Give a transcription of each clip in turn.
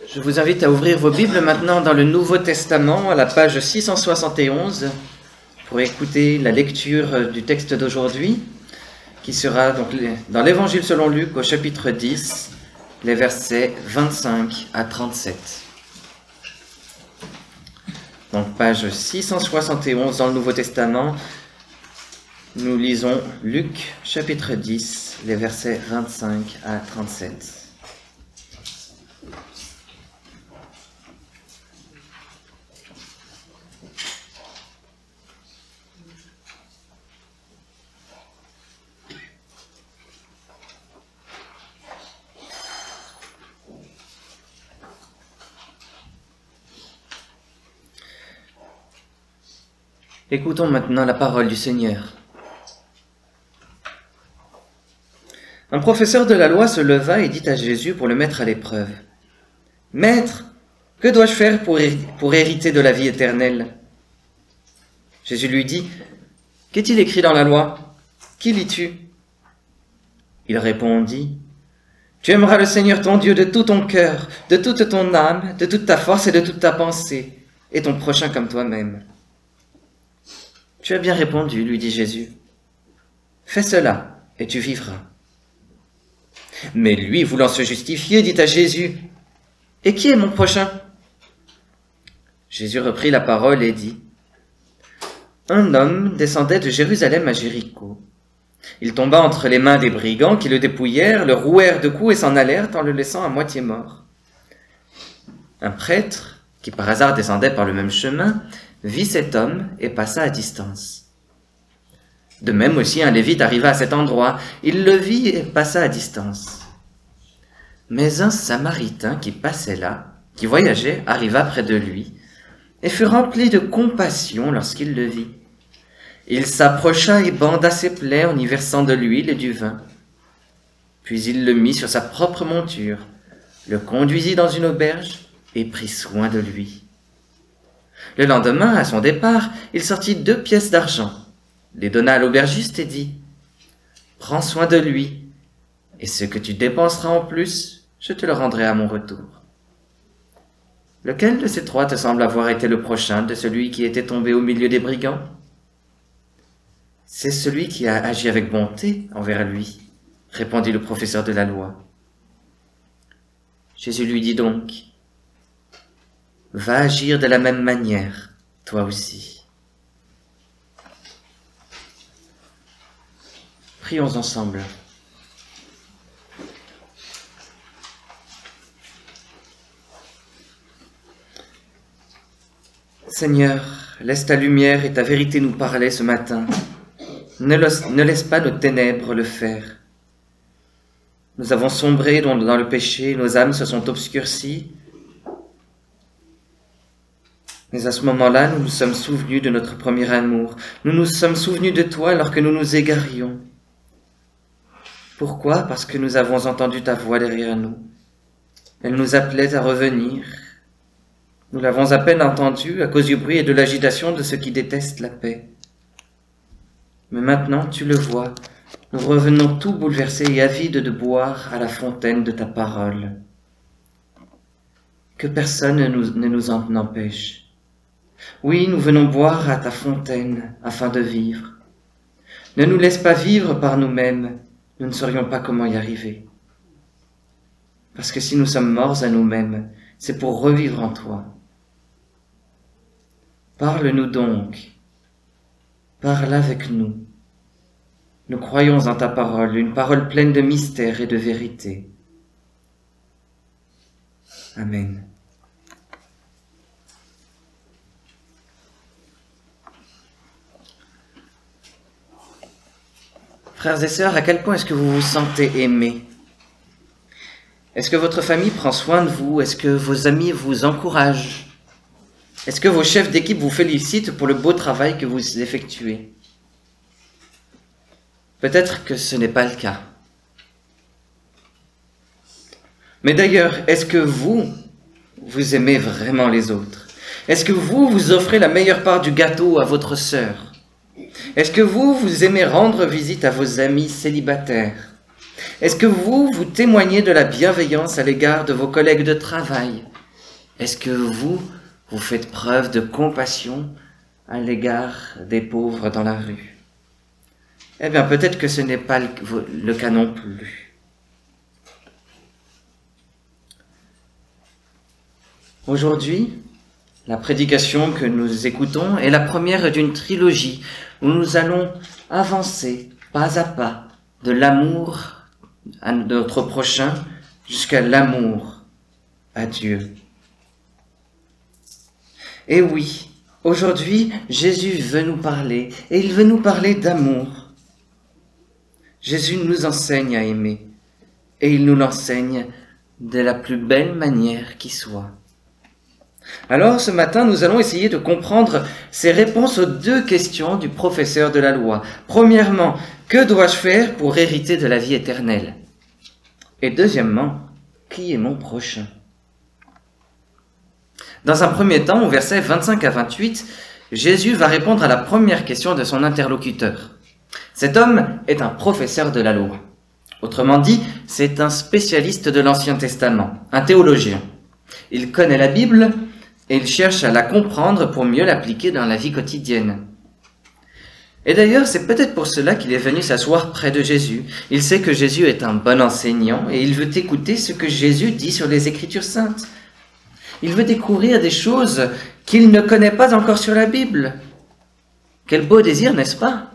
Je vous invite à ouvrir vos Bibles maintenant dans le Nouveau Testament, à la page 671, pour écouter la lecture du texte d'aujourd'hui, qui sera donc dans l'Évangile selon Luc, au chapitre 10, les versets 25 à 37. Donc page 671 dans le Nouveau Testament, nous lisons Luc, chapitre 10, les versets 25 à 37. Écoutons maintenant la parole du Seigneur. Un professeur de la loi se leva et dit à Jésus pour le mettre à l'épreuve. « Maître, que dois-je faire pour hériter de la vie éternelle ?» Jésus lui dit, « Qu'est-il écrit dans la loi? Qui lis-tu » Il répondit, « Tu aimeras le Seigneur ton Dieu de tout ton cœur, de toute ton âme, de toute ta force et de toute ta pensée, et ton prochain comme toi-même. » « Tu as bien répondu, lui dit Jésus. Fais cela, et tu vivras. » Mais lui, voulant se justifier, dit à Jésus, « Et qui est mon prochain ?» Jésus reprit la parole et dit, « Un homme descendait de Jérusalem à Jéricho. Il tomba entre les mains des brigands qui le dépouillèrent, le rouèrent de coups et s'en allèrent en le laissant à moitié mort. Un prêtre, qui par hasard descendait par le même chemin, vit cet homme et passa à distance. De même aussi un lévite arriva à cet endroit. Il le vit et passa à distance. Mais un samaritain qui passait là, qui voyageait, arriva près de lui et fut rempli de compassion lorsqu'il le vit. Il s'approcha et banda ses plaies en y versant de l'huile et du vin. Puis il le mit sur sa propre monture, le conduisit dans une auberge et prit soin de lui. Le lendemain, à son départ, il sortit 2 pièces d'argent, les donna à l'aubergiste et dit « Prends soin de lui, et ce que tu dépenseras en plus, je te le rendrai à mon retour. » Lequel de ces 3 te semble avoir été le prochain de celui qui était tombé au milieu des brigands? C'est celui qui a agi avec bonté envers lui, répondit le professeur de la loi. Jésus lui dit donc, va agir de la même manière, toi aussi. Prions ensemble. Seigneur, laisse ta lumière et ta vérité nous parler ce matin. Ne laisse pas nos ténèbres le faire. Nous avons sombré dans le péché, nos âmes se sont obscurcies. Mais à ce moment-là, nous nous sommes souvenus de notre premier amour. Nous nous sommes souvenus de toi alors que nous nous égarions. Pourquoi? Parce que nous avons entendu ta voix derrière nous. Elle nous appelait à revenir. Nous l'avons à peine entendue à cause du bruit et de l'agitation de ceux qui détestent la paix. Mais maintenant, tu le vois, nous revenons tout bouleversés et avides de boire à la fontaine de ta parole. Que personne ne nous en empêche. Oui, nous venons boire à ta fontaine afin de vivre. Ne nous laisse pas vivre par nous-mêmes, nous ne saurions pas comment y arriver. Parce que si nous sommes morts à nous-mêmes, c'est pour revivre en toi. Parle-nous donc, parle avec nous. Nous croyons en ta parole, une parole pleine de mystère et de vérité. Amen. Frères et sœurs, à quel point est-ce que vous vous sentez aimés? Est-ce que votre famille prend soin de vous? Est-ce que vos amis vous encouragent? Est-ce que vos chefs d'équipe vous félicitent pour le beau travail que vous effectuez? Peut-être que ce n'est pas le cas. Mais d'ailleurs, est-ce que vous aimez vraiment les autres? Est-ce que vous offrez la meilleure part du gâteau à votre sœur? Est-ce que vous aimez rendre visite à vos amis célibataires? Est-ce que vous témoignez de la bienveillance à l'égard de vos collègues de travail Est-ce que vous faites preuve de compassion à l'égard des pauvres dans la rue? Eh bien, peut-être que ce n'est pas le cas non plus. Aujourd'hui, la prédication que nous écoutons est la première d'une trilogie où nous allons avancer pas à pas de l'amour à notre prochain jusqu'à l'amour à Dieu. Et oui, aujourd'hui, Jésus veut nous parler, et il veut nous parler d'amour. Jésus nous enseigne à aimer, et il nous l'enseigne de la plus belle manière qui soit. Alors, ce matin, nous allons essayer de comprendre ces réponses aux deux questions du professeur de la loi. Premièrement, que dois-je faire pour hériter de la vie éternelle? Et deuxièmement, qui est mon prochain? Dans un premier temps, au verset 25 à 28, Jésus va répondre à la première question de son interlocuteur. Cet homme est un professeur de la loi. Autrement dit, c'est un spécialiste de l'Ancien Testament, un théologien. Il connaît la Bible et il cherche à la comprendre pour mieux l'appliquer dans la vie quotidienne. Et d'ailleurs, c'est peut-être pour cela qu'il est venu s'asseoir près de Jésus. Il sait que Jésus est un bon enseignant et il veut écouter ce que Jésus dit sur les Écritures saintes. Il veut découvrir des choses qu'il ne connaît pas encore sur la Bible. Quel beau désir, n'est-ce pas?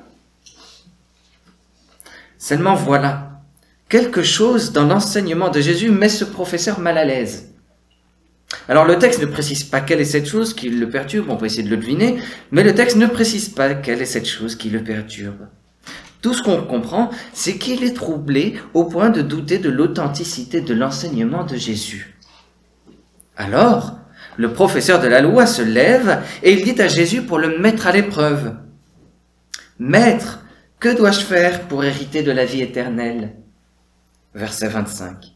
Seulement voilà, quelque chose dans l'enseignement de Jésus met ce professeur mal à l'aise. Alors le texte ne précise pas quelle est cette chose qui le perturbe, on peut essayer de le deviner, mais le texte ne précise pas quelle est cette chose qui le perturbe. Tout ce qu'on comprend, c'est qu'il est troublé au point de douter de l'authenticité de l'enseignement de Jésus. Alors, le professeur de la loi se lève et il dit à Jésus pour le mettre à l'épreuve. « Maître, que dois-je faire pour hériter de la vie éternelle ?» Verset 25.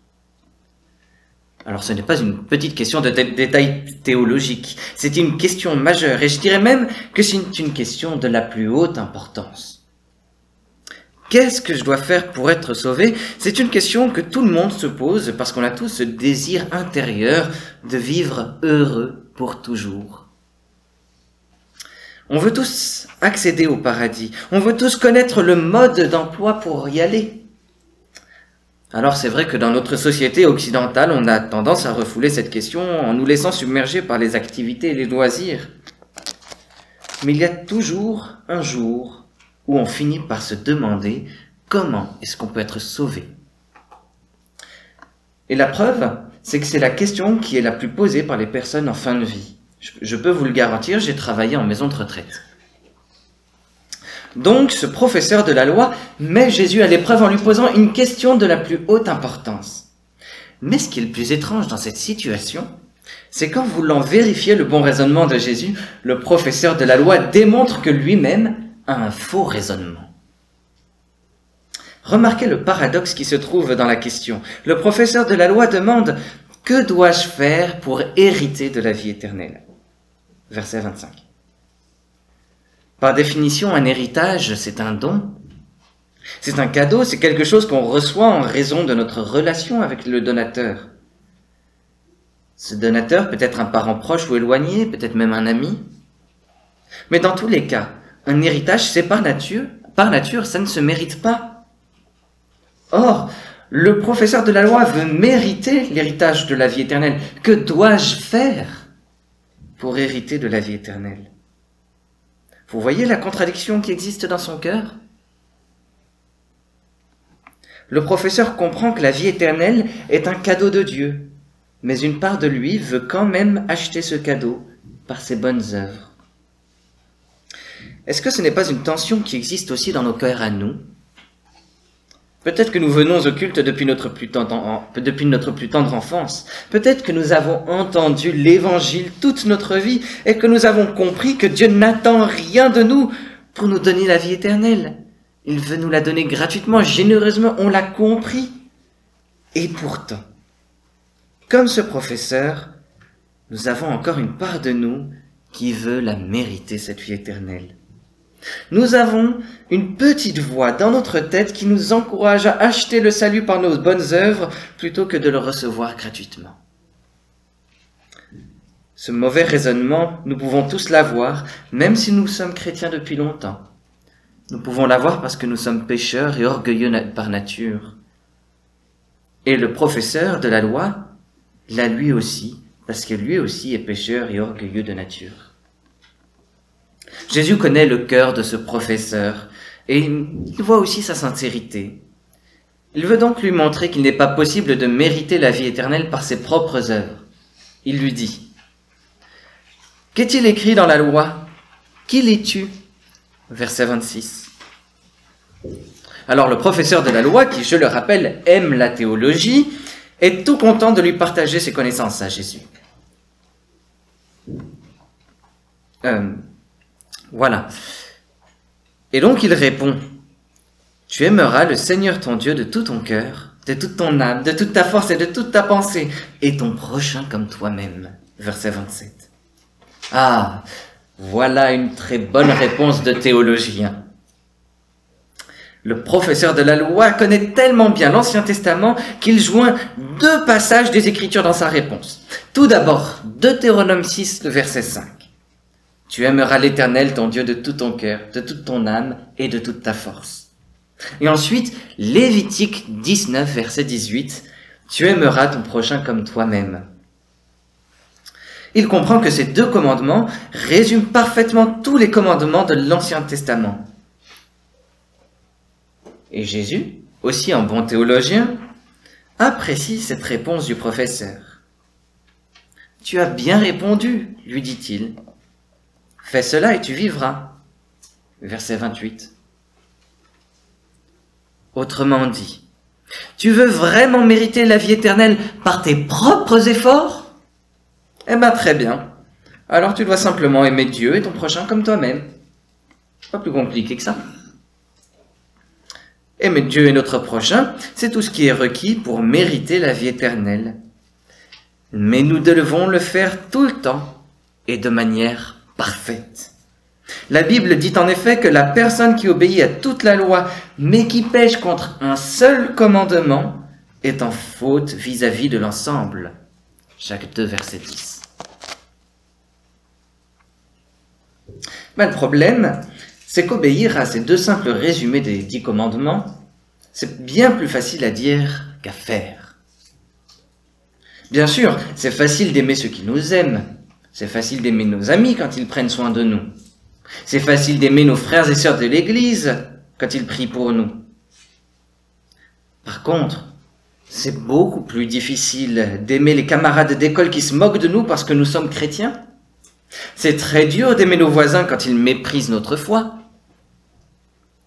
Alors ce n'est pas une petite question de détail théologique, c'est une question majeure et je dirais même que c'est une question de la plus haute importance. Qu'est-ce que je dois faire pour être sauvé? C'est une question que tout le monde se pose parce qu'on a tous ce désir intérieur de vivre heureux pour toujours. On veut tous accéder au paradis, on veut tous connaître le mode d'emploi pour y aller. Alors c'est vrai que dans notre société occidentale, on a tendance à refouler cette question en nous laissant submerger par les activités et les loisirs. Mais il y a toujours un jour où on finit par se demander comment est-ce qu'on peut être sauvé. Et la preuve, c'est que c'est la question qui est la plus posée par les personnes en fin de vie. Je peux vous le garantir, j'ai travaillé en maison de retraite. Donc, ce professeur de la loi met Jésus à l'épreuve en lui posant une question de la plus haute importance. Mais ce qui est le plus étrange dans cette situation, c'est qu'en voulant vérifier le bon raisonnement de Jésus, le professeur de la loi démontre que lui-même a un faux raisonnement. Remarquez le paradoxe qui se trouve dans la question. Le professeur de la loi demande « Que dois-je faire pour hériter de la vie éternelle ?» Verset 25. Par définition, un héritage, c'est un don. C'est un cadeau, c'est quelque chose qu'on reçoit en raison de notre relation avec le donateur. Ce donateur peut être un parent proche ou éloigné, peut-être même un ami. Mais dans tous les cas, un héritage, c'est par nature, ça ne se mérite pas. Or, le professeur de la loi veut mériter l'héritage de la vie éternelle. Que dois-je faire pour hériter de la vie éternelle? Vous voyez la contradiction qui existe dans son cœur? Le professeur comprend que la vie éternelle est un cadeau de Dieu, mais une part de lui veut quand même acheter ce cadeau par ses bonnes œuvres. Est-ce que ce n'est pas une tension qui existe aussi dans nos cœurs à nous? Peut-être que nous venons au culte depuis notre plus tendre enfance. Peut-être que nous avons entendu l'Évangile toute notre vie et que nous avons compris que Dieu n'attend rien de nous pour nous donner la vie éternelle. Il veut nous la donner gratuitement, généreusement, on l'a compris. Et pourtant, comme ce professeur, nous avons encore une part de nous qui veut la mériter, cette vie éternelle. Nous avons une petite voix dans notre tête qui nous encourage à acheter le salut par nos bonnes œuvres plutôt que de le recevoir gratuitement. Ce mauvais raisonnement, nous pouvons tous l'avoir, même si nous sommes chrétiens depuis longtemps. Nous pouvons l'avoir parce que nous sommes pécheurs et orgueilleux par nature. Et le professeur de la loi l'a lui aussi, parce que lui aussi est pécheur et orgueilleux de nature. Jésus connaît le cœur de ce professeur et il voit aussi sa sincérité. Il veut donc lui montrer qu'il n'est pas possible de mériter la vie éternelle par ses propres œuvres. Il lui dit: « Qu'est-il écrit dans la loi? Qui lis-tu » Verset 26. Alors le professeur de la loi, qui, je le rappelle, aime la théologie, est tout content de lui partager ses connaissances à Jésus. Voilà. Et donc il répond: « Tu aimeras le Seigneur ton Dieu de tout ton cœur, de toute ton âme, de toute ta force et de toute ta pensée, et ton prochain comme toi-même. » Verset 27. Ah, voilà une très bonne réponse de théologien. Le professeur de la loi connaît tellement bien l'Ancien Testament qu'il joint 2 passages des Écritures dans sa réponse. Tout d'abord, Deutéronome 6, le verset 5. « Tu aimeras l'Éternel, ton Dieu, de tout ton cœur, de toute ton âme et de toute ta force. » Et ensuite, Lévitique 19, verset 18. « Tu aimeras ton prochain comme toi-même. » Il comprend que ces 2 commandements résument parfaitement tous les commandements de l'Ancien Testament. Et Jésus, aussi un bon théologien, apprécie cette réponse du professeur. « Tu as bien répondu, lui dit-il. Fais cela et tu vivras. » Verset 28. Autrement dit, tu veux vraiment mériter la vie éternelle par tes propres efforts? Eh bien, très bien. Alors tu dois simplement aimer Dieu et ton prochain comme toi-même. Pas plus compliqué que ça. Aimer Dieu et notre prochain, c'est tout ce qui est requis pour mériter la vie éternelle. Mais nous devons le faire tout le temps et de manière parfaite. La Bible dit en effet que la personne qui obéit à toute la loi, mais qui pêche contre un seul commandement, est en faute vis-à-vis de l'ensemble. Jacques 2, verset 10. Mais le problème, c'est qu'obéir à ces 2 simples résumés des 10 commandements, c'est bien plus facile à dire qu'à faire. Bien sûr, c'est facile d'aimer ceux qui nous aiment. C'est facile d'aimer nos amis quand ils prennent soin de nous. C'est facile d'aimer nos frères et sœurs de l'Église quand ils prient pour nous. Par contre, c'est beaucoup plus difficile d'aimer les camarades d'école qui se moquent de nous parce que nous sommes chrétiens. C'est très dur d'aimer nos voisins quand ils méprisent notre foi.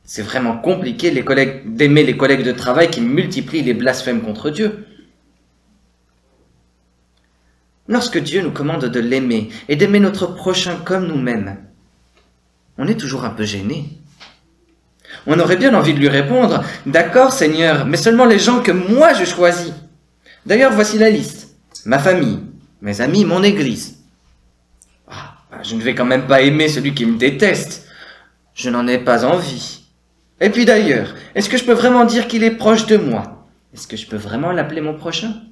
C'est vraiment compliqué d'aimer les collègues de travail qui multiplient les blasphèmes contre Dieu. Lorsque Dieu nous commande de l'aimer et d'aimer notre prochain comme nous-mêmes, on est toujours un peu gêné. On aurait bien envie de lui répondre: « D'accord Seigneur, mais seulement les gens que moi je choisis. D'ailleurs, voici la liste. Ma famille, mes amis, mon église. Je ne vais quand même pas aimer celui qui me déteste. Je n'en ai pas envie. Et puis d'ailleurs, est-ce que je peux vraiment dire qu'il est proche de moi? Est-ce que je peux vraiment l'appeler mon prochain ?»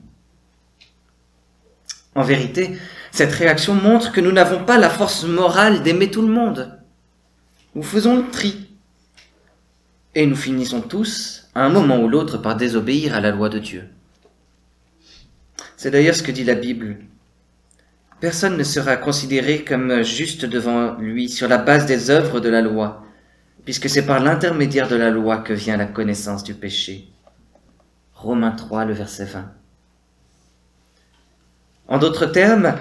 En vérité, cette réaction montre que nous n'avons pas la force morale d'aimer tout le monde. Nous faisons le tri. Et nous finissons tous, à un moment ou l'autre, par désobéir à la loi de Dieu. C'est d'ailleurs ce que dit la Bible. Personne ne sera considéré comme juste devant lui sur la base des œuvres de la loi, puisque c'est par l'intermédiaire de la loi que vient la connaissance du péché. Romains 3, le verset 20. En d'autres termes,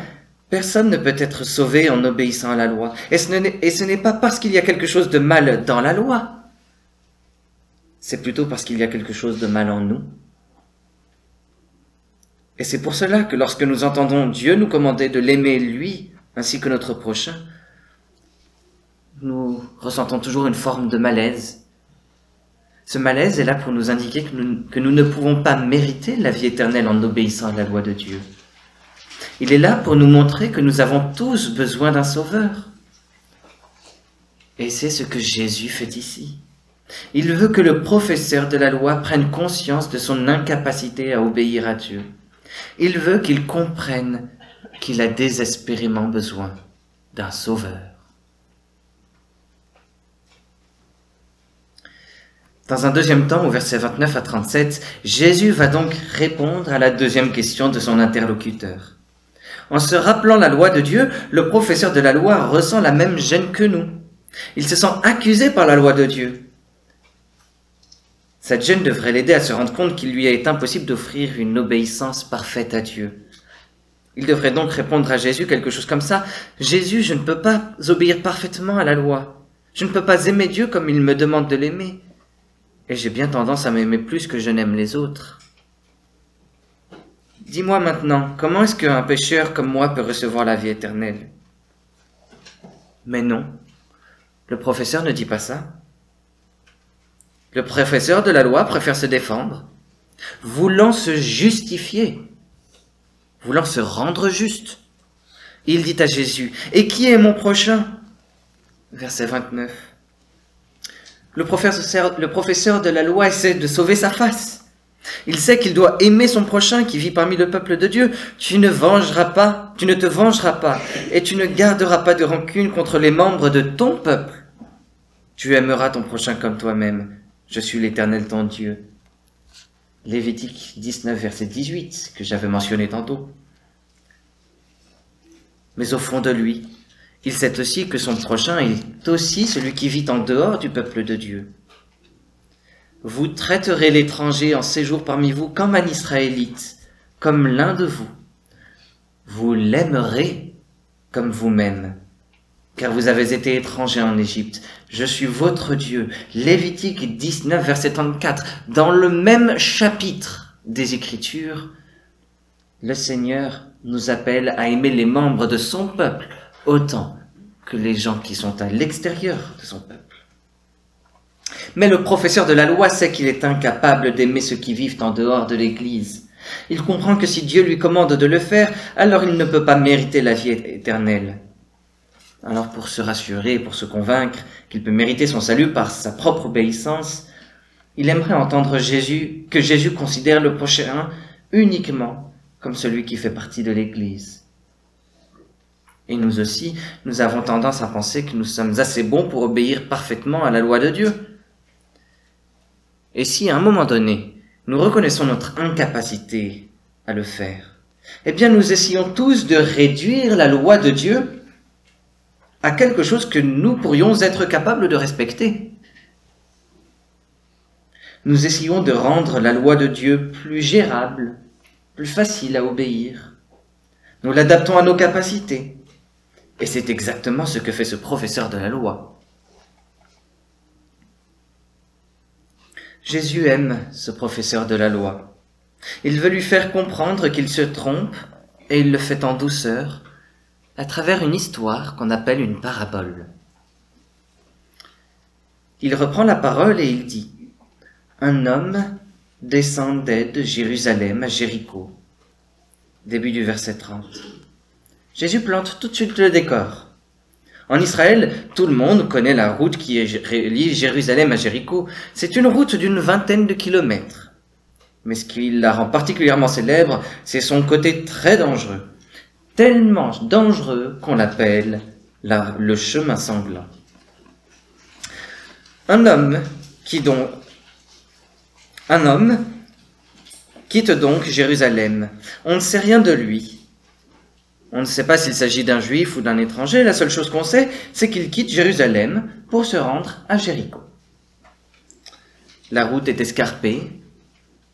personne ne peut être sauvé en obéissant à la loi. Et ce n'est pas parce qu'il y a quelque chose de mal dans la loi. C'est plutôt parce qu'il y a quelque chose de mal en nous. Et c'est pour cela que lorsque nous entendons Dieu nous commander de l'aimer lui, ainsi que notre prochain, nous ressentons toujours une forme de malaise. Ce malaise est là pour nous indiquer que nous ne pouvons pas mériter la vie éternelle en obéissant à la loi de Dieu. Il est là pour nous montrer que nous avons tous besoin d'un sauveur. Et c'est ce que Jésus fait ici. Il veut que le professeur de la loi prenne conscience de son incapacité à obéir à Dieu. Il veut qu'il comprenne qu'il a désespérément besoin d'un sauveur. Dans un deuxième temps, au verset 29 à 37, Jésus va donc répondre à la deuxième question de son interlocuteur. En se rappelant la loi de Dieu, le professeur de la loi ressent la même gêne que nous. Il se sent accusé par la loi de Dieu. Cette gêne devrait l'aider à se rendre compte qu'il lui est impossible d'offrir une obéissance parfaite à Dieu. Il devrait donc répondre à Jésus quelque chose comme ça. « Jésus, je ne peux pas obéir parfaitement à la loi. Je ne peux pas aimer Dieu comme il me demande de l'aimer. Et j'ai bien tendance à m'aimer plus que je n'aime les autres. Dis-moi maintenant, comment est-ce qu'un pécheur comme moi peut recevoir la vie éternelle ?» Mais non, le professeur ne dit pas ça. Le professeur de la loi préfère se défendre, voulant se justifier, voulant se rendre juste. Il dit à Jésus, « Et qui est mon prochain ?» Verset 29. Le professeur de la loi essaie de sauver sa face. Il sait qu'il doit aimer son prochain qui vit parmi le peuple de Dieu. Tu ne te vengeras pas, et tu ne garderas pas de rancune contre les membres de ton peuple. Tu aimeras ton prochain comme toi-même. Je suis l'Éternel ton Dieu. Lévitique 19, verset 18, que j'avais mentionné tantôt. Mais au fond de lui, il sait aussi que son prochain est aussi celui qui vit en dehors du peuple de Dieu. Vous traiterez l'étranger en séjour parmi vous comme un Israélite, comme l'un de vous. Vous l'aimerez comme vous-même, car vous avez été étrangers en Égypte. Je suis votre Dieu. Lévitique 19, verset 34. Dans le même chapitre des Écritures, le Seigneur nous appelle à aimer les membres de son peuple autant que les gens qui sont à l'extérieur de son peuple. Mais le professeur de la loi sait qu'il est incapable d'aimer ceux qui vivent en dehors de l'Église. Il comprend que si Dieu lui commande de le faire, alors il ne peut pas mériter la vie éternelle. Alors pour se rassurer, pour se convaincre qu'il peut mériter son salut par sa propre obéissance, il aimerait entendre que Jésus considère le prochain uniquement comme celui qui fait partie de l'Église. Et nous aussi, nous avons tendance à penser que nous sommes assez bons pour obéir parfaitement à la loi de Dieu. Et si à un moment donné, nous reconnaissons notre incapacité à le faire, eh bien nous essayons tous de réduire la loi de Dieu à quelque chose que nous pourrions être capables de respecter. Nous essayons de rendre la loi de Dieu plus gérable, plus facile à obéir. Nous l'adaptons à nos capacités. Et c'est exactement ce que fait ce professeur de la loi. Jésus aime ce professeur de la loi. Il veut lui faire comprendre qu'il se trompe, et il le fait en douceur, à travers une histoire qu'on appelle une parabole. Il reprend la parole et il dit « Un homme descendait de Jérusalem à Jéricho. » Début du verset 30. Jésus plante tout de suite le décor. En Israël, tout le monde connaît la route qui relie Jérusalem à Jéricho. C'est une route d'une 20aine de kilomètres. Mais ce qui la rend particulièrement célèbre, c'est son côté très dangereux. Tellement dangereux qu'on l'appelle le chemin sanglant. Un homme quitte donc Jérusalem. On ne sait rien de lui. On ne sait pas s'il s'agit d'un juif ou d'un étranger. La seule chose qu'on sait, c'est qu'il quitte Jérusalem pour se rendre à Jéricho. La route est escarpée.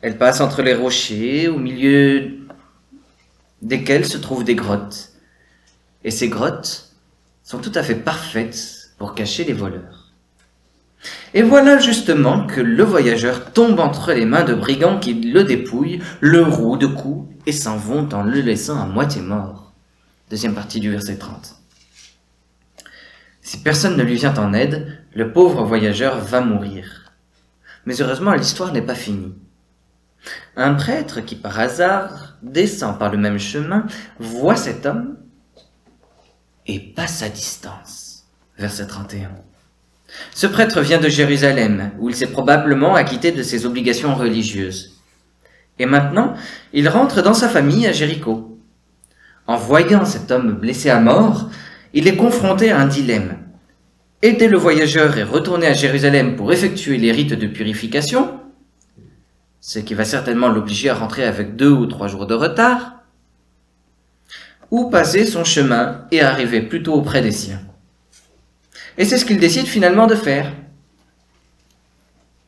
Elle passe entre les rochers, au milieu desquels se trouvent des grottes. Et ces grottes sont tout à fait parfaites pour cacher les voleurs. Et voilà justement que le voyageur tombe entre les mains de brigands qui le dépouillent, le rouent de coups et s'en vont en le laissant à moitié mort. Deuxième partie du verset 30. Si personne ne lui vient en aide, le pauvre voyageur va mourir. Mais heureusement, l'histoire n'est pas finie. Un prêtre qui, par hasard, descend par le même chemin, voit cet homme et passe à distance. Verset 31. Ce prêtre vient de Jérusalem, où il s'est probablement acquitté de ses obligations religieuses. Et maintenant, il rentre dans sa famille à Jéricho. En voyant cet homme blessé à mort, il est confronté à un dilemme. Aider le voyageur et retourner à Jérusalem pour effectuer les rites de purification, ce qui va certainement l'obliger à rentrer avec 2 ou 3 jours de retard, ou passer son chemin et arriver plus tôt auprès des siens. Et c'est ce qu'il décide finalement de faire.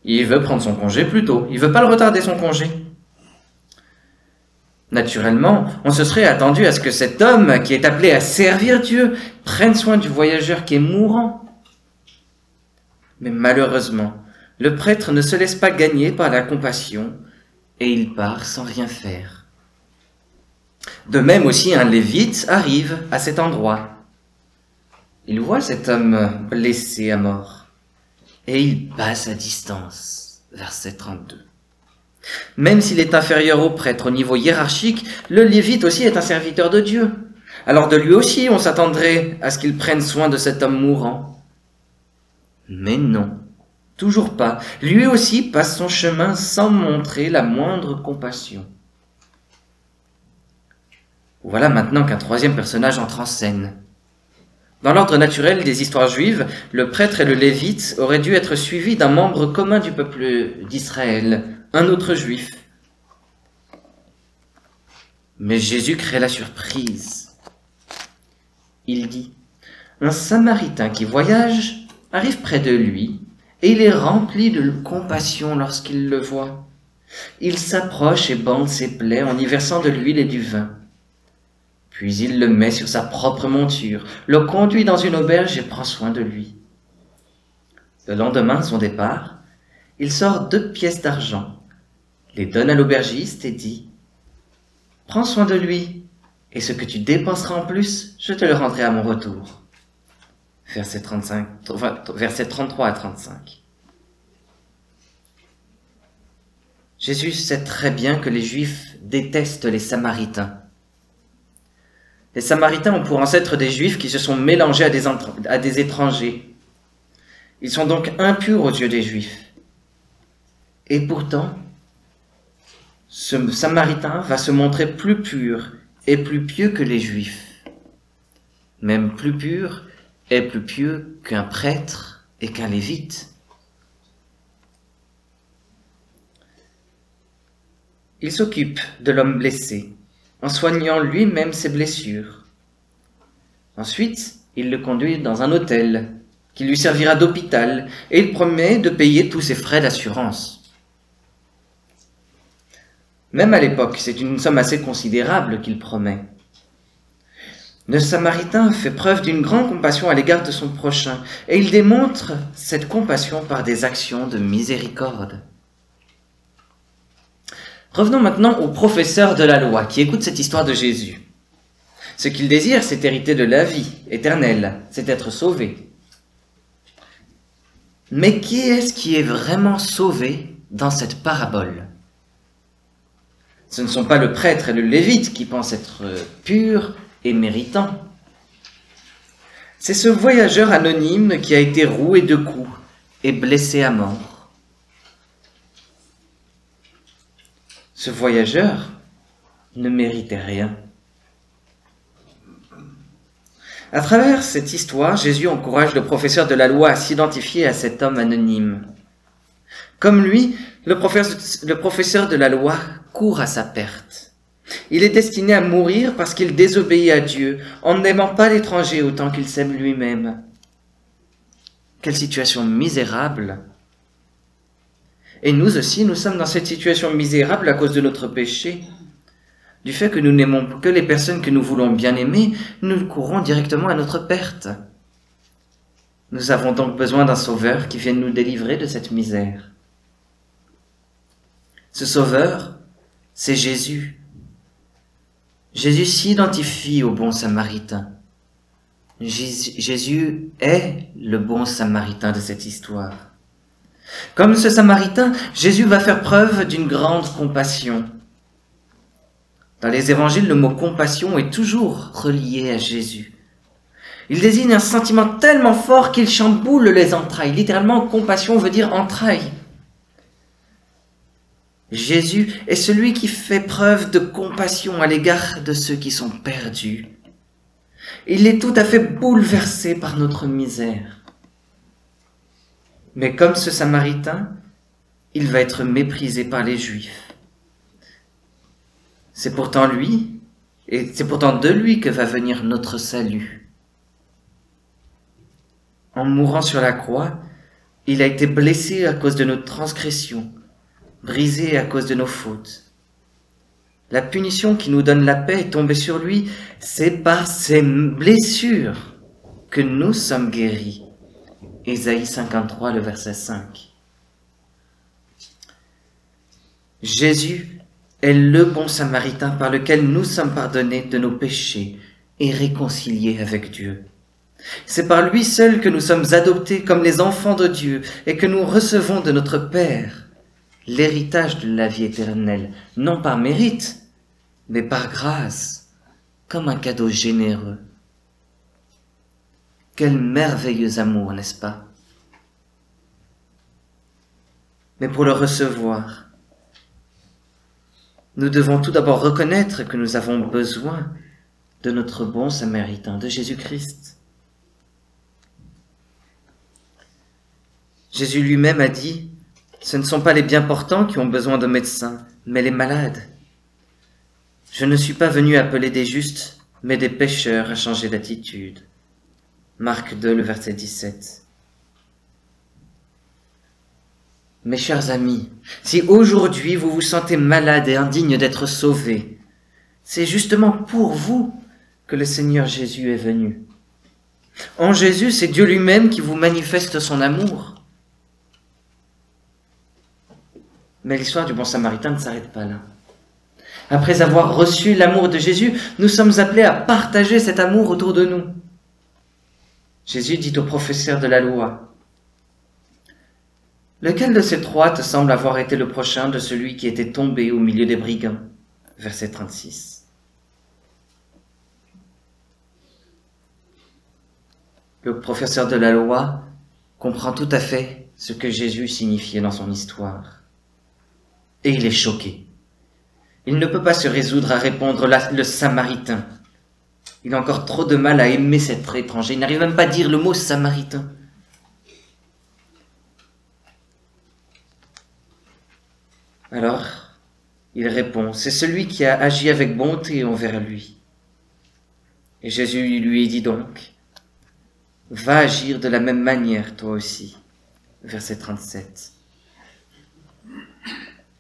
Il veut prendre son congé plus tôt, il ne veut pas le retarder son congé. Naturellement, on se serait attendu à ce que cet homme, qui est appelé à servir Dieu, prenne soin du voyageur qui est mourant. Mais malheureusement, le prêtre ne se laisse pas gagner par la compassion et il part sans rien faire. De même aussi, un lévite arrive à cet endroit. Il voit cet homme blessé à mort et il passe à distance. Verset 32. Même s'il est inférieur au prêtre au niveau hiérarchique, le lévite aussi est un serviteur de Dieu. Alors de lui aussi, on s'attendrait à ce qu'il prenne soin de cet homme mourant. Mais non, toujours pas. Lui aussi passe son chemin sans montrer la moindre compassion. Voilà maintenant qu'un troisième personnage entre en scène. Dans l'ordre naturel des histoires juives, le prêtre et le lévite auraient dû être suivis d'un membre commun du peuple d'Israël, un autre juif. Mais Jésus crée la surprise. Il dit, un Samaritain qui voyage arrive près de lui et il est rempli de compassion lorsqu'il le voit. Il s'approche et bande ses plaies en y versant de l'huile et du vin. Puis il le met sur sa propre monture, le conduit dans une auberge et prend soin de lui. Le lendemain de son départ, il sort 2 pièces d'argent, les donne à l'aubergiste et dit « Prends soin de lui, et ce que tu dépenseras en plus, je te le rendrai à mon retour. » Versets 33 à 35. Jésus sait très bien que les Juifs détestent les Samaritains. Les Samaritains ont pour ancêtres des Juifs qui se sont mélangés à des étrangers. Ils sont donc impurs aux yeux des Juifs. Et pourtant, ce Samaritain va se montrer plus pur et plus pieux que les Juifs. Même plus pur et plus pieux qu'un prêtre et qu'un lévite. Il s'occupe de l'homme blessé, en soignant lui-même ses blessures. Ensuite, il le conduit dans un hôtel qui lui servira d'hôpital et il promet de payer tous ses frais d'assurance. Même à l'époque, c'est une somme assez considérable qu'il promet. Le Samaritain fait preuve d'une grande compassion à l'égard de son prochain et il démontre cette compassion par des actions de miséricorde. Revenons maintenant au professeur de la loi qui écoute cette histoire de Jésus. Ce qu'il désire, c'est hériter de la vie éternelle, c'est être sauvé. Mais qui est-ce qui est vraiment sauvé dans cette parabole? Ce ne sont pas le prêtre et le lévite qui pensent être purs et méritants. C'est ce voyageur anonyme qui a été roué de coups et blessé à mort. Ce voyageur ne méritait rien. À travers cette histoire, Jésus encourage le professeur de la loi à s'identifier à cet homme anonyme. Comme lui, le professeur de la loi court à sa perte. Il est destiné à mourir parce qu'il désobéit à Dieu, en n'aimant pas l'étranger autant qu'il s'aime lui-même. Quelle situation misérable! Et nous aussi, nous sommes dans cette situation misérable à cause de notre péché. Du fait que nous n'aimons que les personnes que nous voulons bien aimer, nous courons directement à notre perte. Nous avons donc besoin d'un sauveur qui vienne nous délivrer de cette misère. Ce sauveur, c'est Jésus. Jésus s'identifie au bon Samaritain. Jésus est le bon Samaritain de cette histoire. Comme ce Samaritain, Jésus va faire preuve d'une grande compassion. Dans les évangiles, le mot compassion est toujours relié à Jésus. Il désigne un sentiment tellement fort qu'il chamboule les entrailles. Littéralement, compassion veut dire entrailles. Jésus est celui qui fait preuve de compassion à l'égard de ceux qui sont perdus. Il est tout à fait bouleversé par notre misère. Mais comme ce Samaritain, il va être méprisé par les Juifs. C'est pourtant lui, et c'est pourtant de lui que va venir notre salut. En mourant sur la croix, il a été blessé à cause de nos transgressions, brisé à cause de nos fautes. La punition qui nous donne la paix est tombée sur lui. C'est par ses blessures que nous sommes guéris. Ésaïe 53, le verset 5. Jésus est le bon Samaritain par lequel nous sommes pardonnés de nos péchés et réconciliés avec Dieu. C'est par lui seul que nous sommes adoptés comme les enfants de Dieu et que nous recevons de notre Père l'héritage de la vie éternelle, non par mérite, mais par grâce, comme un cadeau généreux. Quel merveilleux amour, n'est-ce pas? Mais pour le recevoir, nous devons tout d'abord reconnaître que nous avons besoin de notre bon Samaritain, de Jésus-Christ. Jésus lui-même a dit, « Ce ne sont pas les bien portants qui ont besoin de médecins, mais les malades. Je ne suis pas venu appeler des justes, mais des pécheurs à changer d'attitude. » Marc 2, le verset 17. Mes chers amis, si aujourd'hui vous vous sentez malade et indigne d'être sauvé, c'est justement pour vous que le Seigneur Jésus est venu. En Jésus, c'est Dieu lui-même qui vous manifeste son amour. Mais l'histoire du bon Samaritain ne s'arrête pas là. Après avoir reçu l'amour de Jésus, nous sommes appelés à partager cet amour autour de nous. Jésus dit au professeur de la loi, « Lequel de ces trois te semble avoir été le prochain de celui qui était tombé au milieu des brigands ?» Verset 36. Le professeur de la loi comprend tout à fait ce que Jésus signifiait dans son histoire. Et il est choqué. Il ne peut pas se résoudre à répondre le Samaritain. Il a encore trop de mal à aimer cet étranger. Il n'arrive même pas à dire le mot Samaritain. Alors, il répond, c'est celui qui a agi avec bonté envers lui. Et Jésus lui dit donc, va agir de la même manière toi aussi. Verset 37.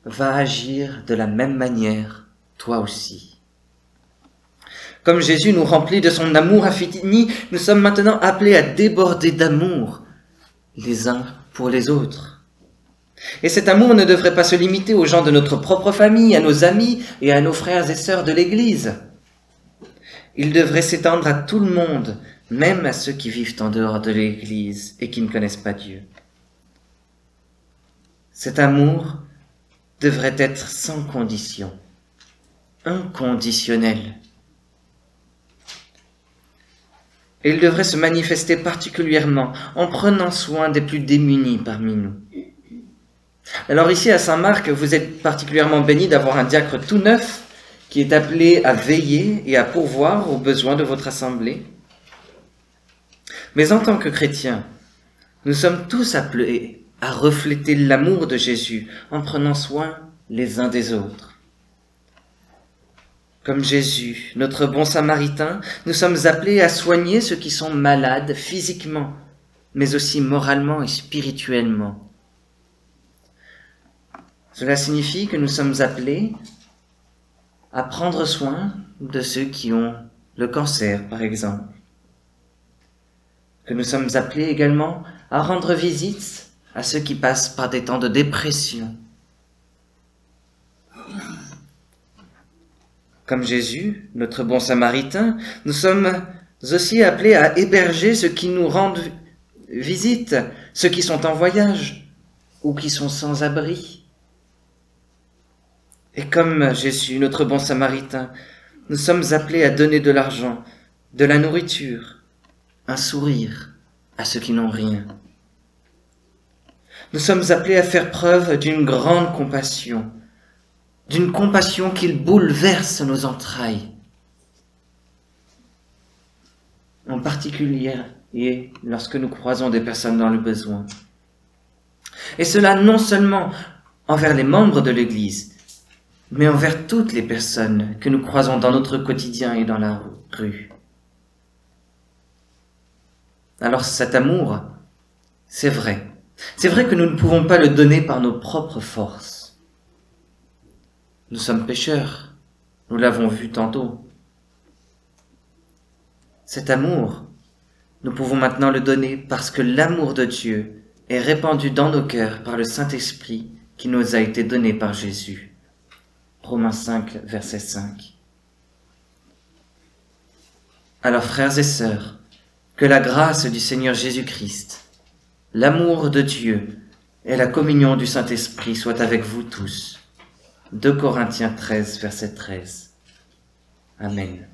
Va agir de la même manière, toi aussi. Comme Jésus nous remplit de son amour infini, nous sommes maintenant appelés à déborder d'amour les uns pour les autres. Et cet amour ne devrait pas se limiter aux gens de notre propre famille, à nos amis et à nos frères et sœurs de l'Église. Il devrait s'étendre à tout le monde, même à ceux qui vivent en dehors de l'Église et qui ne connaissent pas Dieu. Cet amour devrait être sans condition, inconditionnel. Et il devrait se manifester particulièrement en prenant soin des plus démunis parmi nous. Alors ici à Saint-Marc, vous êtes particulièrement bénis d'avoir un diacre tout neuf qui est appelé à veiller et à pourvoir aux besoins de votre assemblée. Mais en tant que chrétiens, nous sommes tous appelés à refléter l'amour de Jésus en prenant soin les uns des autres. Comme Jésus, notre bon Samaritain, nous sommes appelés à soigner ceux qui sont malades physiquement, mais aussi moralement et spirituellement. Cela signifie que nous sommes appelés à prendre soin de ceux qui ont le cancer, par exemple. Que nous sommes appelés également à rendre visite à ceux qui passent par des temps de dépression. Comme Jésus, notre bon Samaritain, nous sommes aussi appelés à héberger ceux qui nous rendent visite, ceux qui sont en voyage ou qui sont sans abri. Et comme Jésus, notre bon Samaritain, nous sommes appelés à donner de l'argent, de la nourriture, un sourire à ceux qui n'ont rien. Nous sommes appelés à faire preuve d'une grande compassion d'une compassion qui bouleverse nos entrailles, en particulier lorsque nous croisons des personnes dans le besoin. Et cela non seulement envers les membres de l'Église, mais envers toutes les personnes que nous croisons dans notre quotidien et dans la rue. Alors cet amour, c'est vrai que nous ne pouvons pas le donner par nos propres forces. Nous sommes pécheurs, nous l'avons vu tantôt. Cet amour, nous pouvons maintenant le donner parce que l'amour de Dieu est répandu dans nos cœurs par le Saint-Esprit qui nous a été donné par Jésus. Romains 5, verset 5. Alors frères et sœurs, que la grâce du Seigneur Jésus-Christ, l'amour de Dieu et la communion du Saint-Esprit soient avec vous tous. 2 Corinthiens 13, verset 13. Amen.